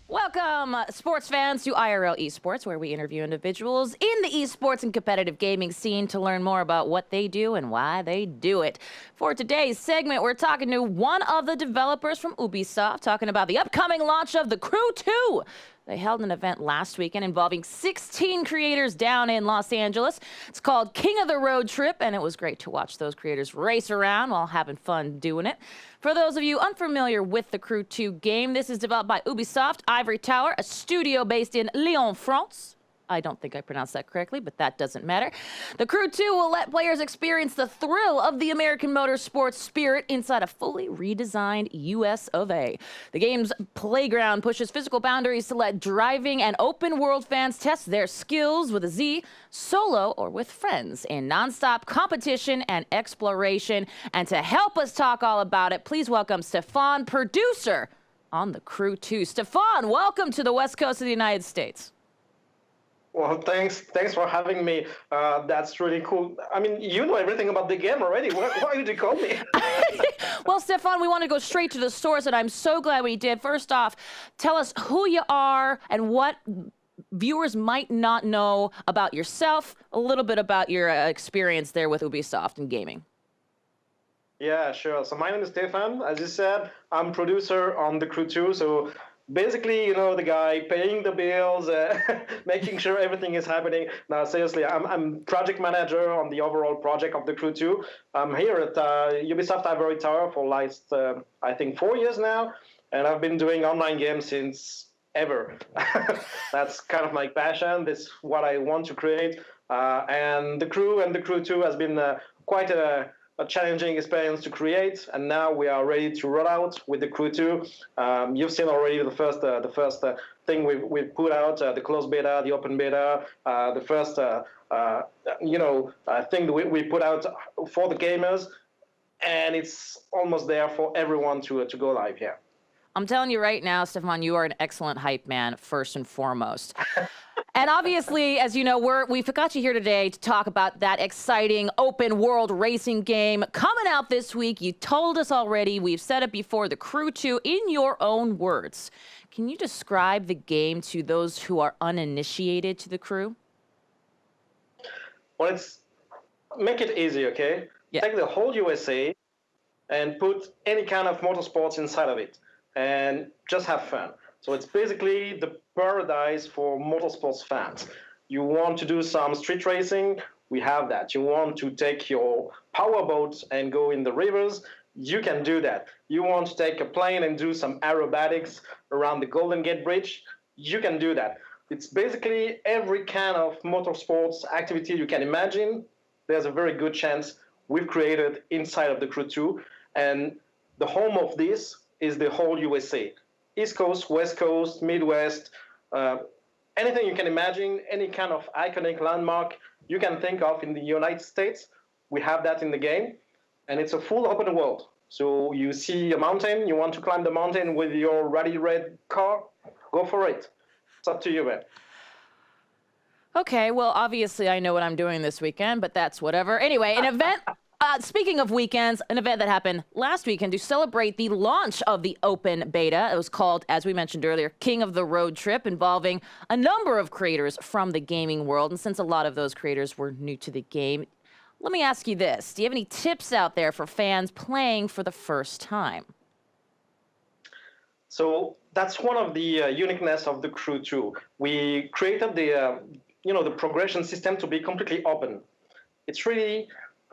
Welcome, sports fans, to IRL Esports, where we interview individuals in the esports and competitive gaming scene to learn more about what they do and why they do it. For today's segment, we're talking to one of the developers from Ubisoft, talking about the upcoming launch of The Crew 2. They held an event last weekend involving 16 creators down in Los Angeles. It's called King of the Road Trip, and it was great to watch those creators race around while having fun doing it. For those of you unfamiliar with the Crew 2 game, this is developed by Ubisoft Ivory Tower, a studio based in Lyon, France. I don't think I pronounced that correctly, but that doesn't matter. The Crew 2 will let players experience the thrill of the American motorsports spirit inside a fully redesigned US of A. The game's playground pushes physical boundaries to let driving and open world fans test their skills with a Z, solo or with friends, in nonstop competition and exploration. And to help us talk all about it, please welcome Stephane, producer on The Crew 2. Stephane, welcome to the West Coast of the United States. Well, thanks for having me. That's really cool. I mean, you know everything about the game already. Why did you call me? Well, Stephane, we want to go straight to the source, and I'm so glad we did. First off, tell us who you are and what viewers might not know about yourself, a little bit about your experience there with Ubisoft and gaming. Yeah, sure. So my name is Stephane. As you said, I'm producer on The Crew 2. So basically, you know, the guy paying the bills, making sure everything is happening. Now, seriously, I'm project manager on the overall project of The Crew 2. I'm here at Ubisoft Ivory Tower for last, I think, 4 years now, and I've been doing online games since ever. That's kind of my passion. This is what I want to create. And The Crew 2 has been quite a challenging experience to create, and now we are ready to roll out with The Crew 2. You've seen already the first thing we've put out, the closed beta, the open beta, the first thing that we put out for the gamers, and it's almost there for everyone to go live here. I'm telling you right now, Stephane, you are an excellent hype man, first and foremost. And obviously, as you know, we got you here today to talk about that exciting open world racing game coming out this week. You told us already, we've said it before, The Crew 2, in your own words. Can you describe the game to those who are uninitiated to The Crew? Well, make it easy, okay? Yeah. Take the whole USA and put any kind of motorsports inside of it and just have fun. So it's basically the paradise for motorsports fans. You want to do some street racing, we have that. You want to take your powerboat and go in the rivers, you can do that. You want to take a plane and do some aerobatics around the Golden Gate Bridge, you can do that. It's basically every kind of motorsports activity you can imagine. There's a very good chance we've created inside of The Crew 2. And the home of this is the whole USA. East Coast, West Coast, Midwest, anything you can imagine, any kind of iconic landmark you can think of in the United States, we have that in the game, and it's a full open world. So you see a mountain, you want to climb the mountain with your rally red car, go for it. It's up to you, man. Okay, well, obviously I know what I'm doing this weekend, but that's whatever. Anyway, an event... speaking of weekends, an event that happened last weekend to celebrate the launch of the open beta. It was called, as we mentioned earlier, King of the Road Trip, involving a number of creators from the gaming world. And since a lot of those creators were new to the game, let me ask you this. Do you have any tips out there for fans playing for the first time? So that's one of the uniqueness of The Crew 2. We created the progression system to be completely open. It's really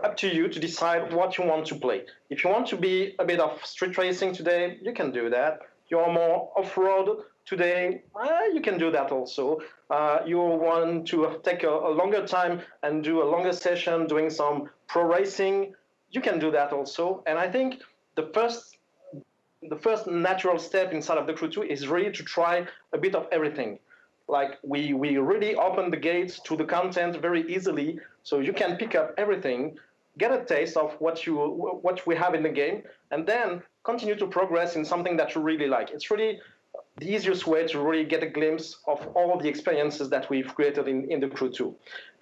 up to you to decide what you want to play. If you want to be a bit of street racing today, you can do that. You're more off-road today, you can do that also. You want to take a longer time and do a longer session doing some pro racing, you can do that also. And I think the first natural step inside of The Crew 2 is really to try a bit of everything. Like we really open the gates to the content very easily, so you can pick up everything, get a taste of what we have in the game, and then continue to progress in something that you really like. It's really the easiest way to really get a glimpse of all the experiences that we've created in The Crew 2.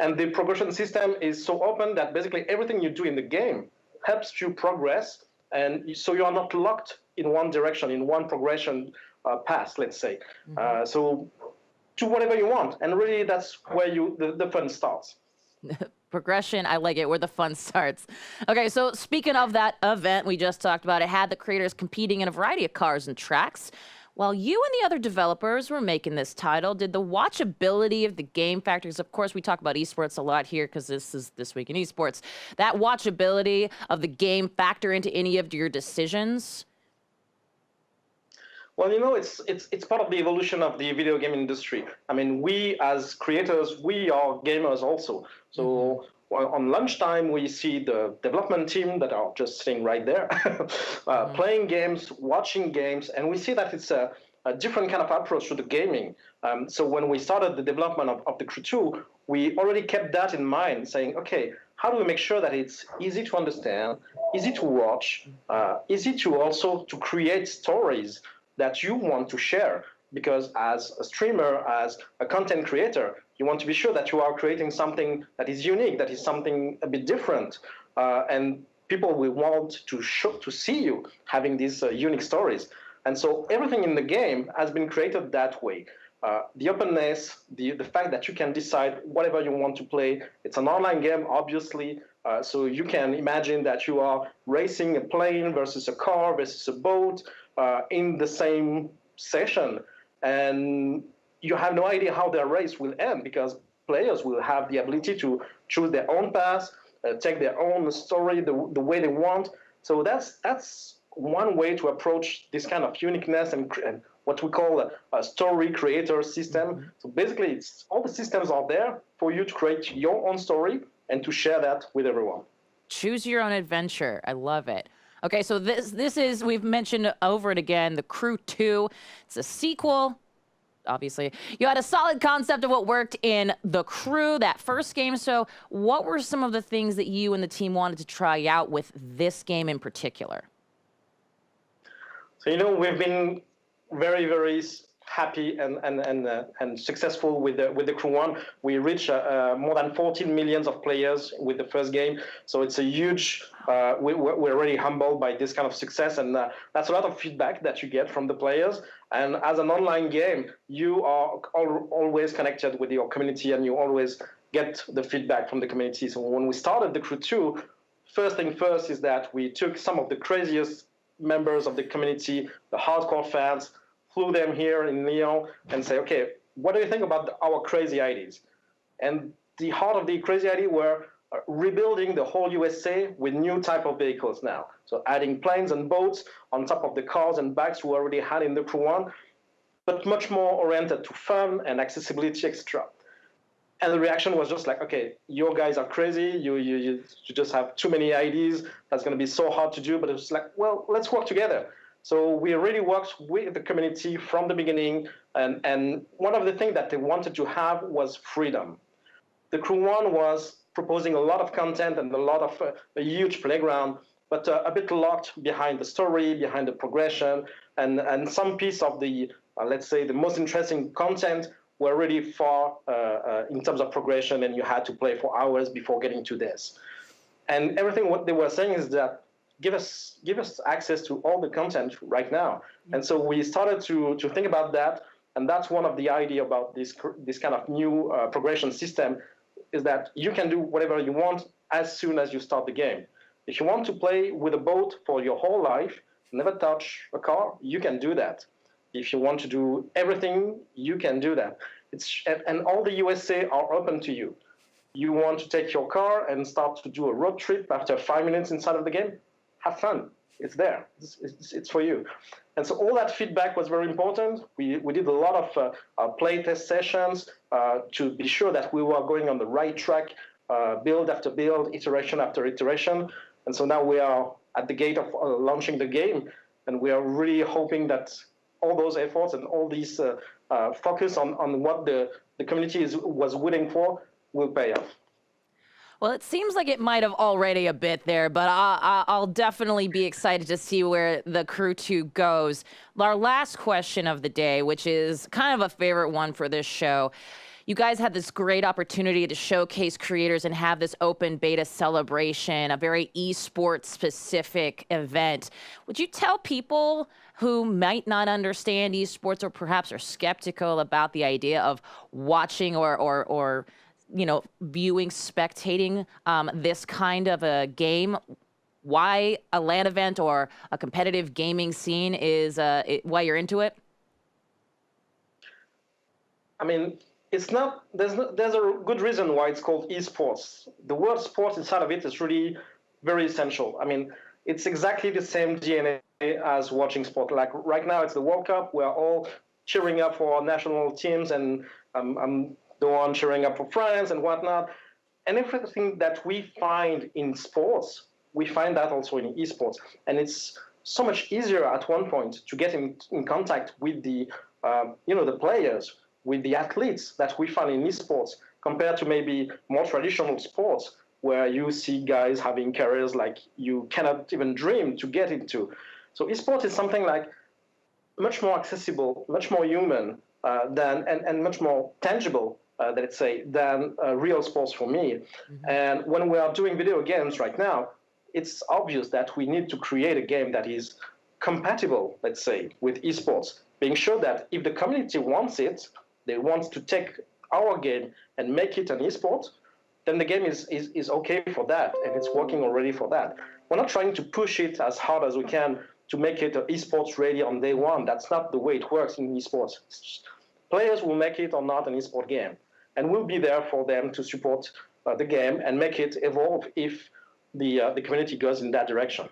And the progression system is so open that basically everything you do in the game helps you progress, and so you are not locked in one direction, in one progression, pass, let's say. So do whatever you want, and really that's where the fun starts. Progression, I like it, where the fun starts. Okay, so speaking of that event we just talked about, it had the creators competing in a variety of cars and tracks. While you and the other developers were making this title, did the watchability of the game factors, of course we talk about esports a lot here because this is This Week in Esports, that watchability of the game factor into any of your decisions? Well, you know, it's part of the evolution of the video game industry. I mean, we as creators, we are gamers also. So on lunchtime, we see the development team that are just sitting right there, playing games, watching games, and we see that it's a different kind of approach to the gaming. So when we started the development of the Crew 2, we already kept that in mind, saying, okay, how do we make sure that it's easy to understand, easy to watch, easy to also to create stories that you want to share, because as a streamer, as a content creator, you want to be sure that you are creating something that is unique, that is something a bit different, and people will want to see you having these unique stories. And so everything in the game has been created that way. The openness, the fact that you can decide whatever you want to play. It's an online game, obviously, so you can imagine that you are racing a plane versus a car versus a boat in the same session, and you have no idea how their race will end, because players will have the ability to choose their own path, take their own story the way they want. So that's one way to approach this kind of uniqueness and what we call a story creator system. So basically, it's all the systems are there for you to create your own story and to share that with everyone. Choose your own adventure. I love it. Okay, so this is, we've mentioned over and again, the Crew 2. It's a sequel. Obviously, you had a solid concept of what worked in the Crew, that first game. So what were some of the things that you and the team wanted to try out with this game in particular? So, you know, we've been very, very happy and successful with the Crew 1. We reached more than 14 million of players with the first game. So it's a huge, we're really humbled by this kind of success. And that's a lot of feedback that you get from the players. And as an online game, you are always connected with your community, and you always get the feedback from the community. So when we started the Crew 2, first thing first is that we took some of the craziest members of the community, the hardcore fans, flew them here in Lyon and say, okay, what do you think about our crazy ideas? And the heart of the crazy idea were rebuilding the whole USA with new type of vehicles now. So adding planes and boats on top of the cars and bikes we already had in the Crew 1, but much more oriented to fun and accessibility, etc. And the reaction was just like, okay, your guys are crazy. You just have too many ideas. That's going to be so hard to do. But it was like, well, let's work together. So we really worked with the community from the beginning. And one of the things that they wanted to have was freedom. The Crew 1 was proposing a lot of content and a lot of a huge playground, but a bit locked behind the story, behind the progression, and some piece of the, let's say, the most interesting content were really far in terms of progression, and you had to play for hours before getting to this. And everything what they were saying is that give us access to all the content right now. And so we started to think about that, and that's one of the idea about this kind of new progression system, is that you can do whatever you want as soon as you start the game. If you want to play with a boat for your whole life, never touch a car, you can do that. If you want to do everything, you can do that. And all the USA are open to you. You want to take your car and start to do a road trip after 5 minutes inside of the game? Have fun. It's there. It's for you. And so all that feedback was very important. We did a lot of play test sessions to be sure that we were going on the right track, build after build, iteration after iteration. And so now we are at the gate of launching the game, and we are really hoping that all those efforts and all these focus on what the community was willing for will pay off. Well, it seems like it might have already a bit there, but I'll definitely be excited to see where the Crew 2 goes. Our last question of the day, which is kind of a favorite one for this show. You guys had this great opportunity to showcase creators and have this open beta celebration, a very esports specific event. Would you tell people who might not understand esports or perhaps are skeptical about the idea of watching or viewing, spectating this kind of a game, why a LAN event or a competitive gaming scene is why you're into it? I mean, it's not. There's a good reason why it's called esports. The word sports inside of it is really very essential. I mean, it's exactly the same DNA as watching sport. Like right now, it's the World Cup. We're all cheering up for our national teams, and I'm the one cheering up for France and whatnot. And everything that we find in sports, we find that also in esports. And it's so much easier at one point to get in contact with the the players, with the athletes that we find in esports, compared to maybe more traditional sports where you see guys having careers like you cannot even dream to get into. So esports is something like much more accessible, much more human and much more tangible, let's say, than real sports for me. Mm-hmm. And when we are doing video games right now, it's obvious that we need to create a game that is compatible, let's say, with esports, being sure that if the community wants it, they want to take our game and make it an esport, then the game is okay for that, and it's working already for that. We're not trying to push it as hard as we can to make it esports ready on day one. That's not the way it works in esports. Players will make it or not an esport game, and we'll be there for them to support the game and make it evolve if the community goes in that direction.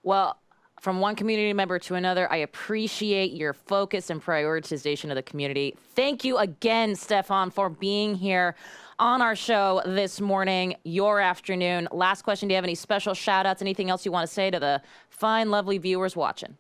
Well, from one community member to another, I appreciate your focus and prioritization of the community. Thank you again, Stephane, for being here on our show this morning, your afternoon. Last question, do you have any special shout outs, anything else you want to say to the fine, lovely viewers watching?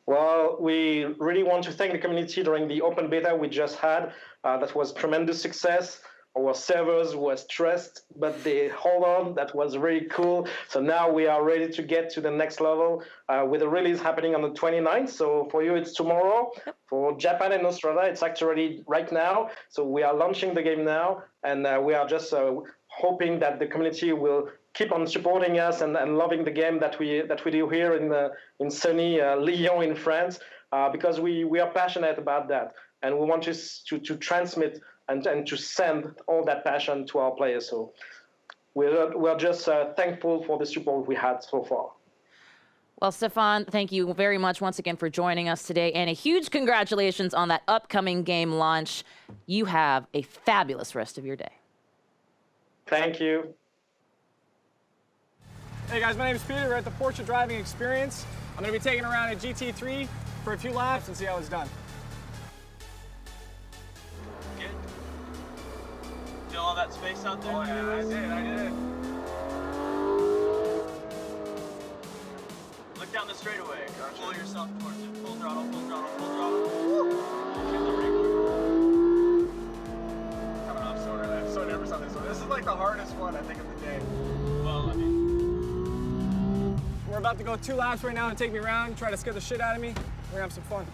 Well, we really want to thank the community during the open beta we just had. That was tremendous success. Our servers were stressed, but they hold on. That was really cool. So now we are ready to get to the next level with the release happening on the 29th. So for you, it's tomorrow. For Japan and Australia, it's actually right now. So we are launching the game now, and we are just hoping that the community will keep on supporting us and loving the game that we do here in sunny Lyon in France, because we are passionate about that, and we want to transmit and to send all that passion to our players. So we're just thankful for the support we had so far. Well, Stephane, thank you very much once again for joining us today, and a huge congratulations on that upcoming game launch. You have a fabulous rest of your day. Thank you. Hey guys, my name is Peter. We're at the Porsche Driving Experience. I'm going to be taking around a GT3 for a few laps and see how it's done. Good. Feel all that space out there? Oh yeah, I did. Look down the straightaway. Gotcha. Pull yourself towards it. Full throttle, full throttle, full throttle. Hit the brake. Coming off so early. I'm so nervous on this one. This is like the hardest one, I think, of the day. Well, I mean, we're about to go 2 laps right now and take me around, try to scare the shit out of me. We're gonna have some fun.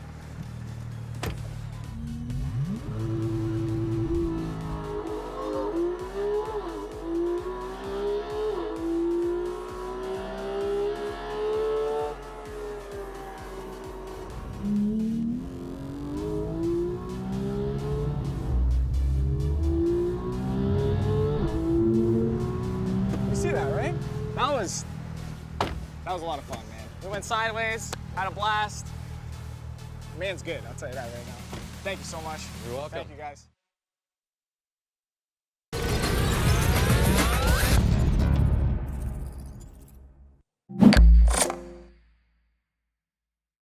You see that, right? That was a lot of fun, man. We went sideways, had a blast. Man's good, I'll tell you that right now. Thank you so much. You're welcome. Thank you, guys.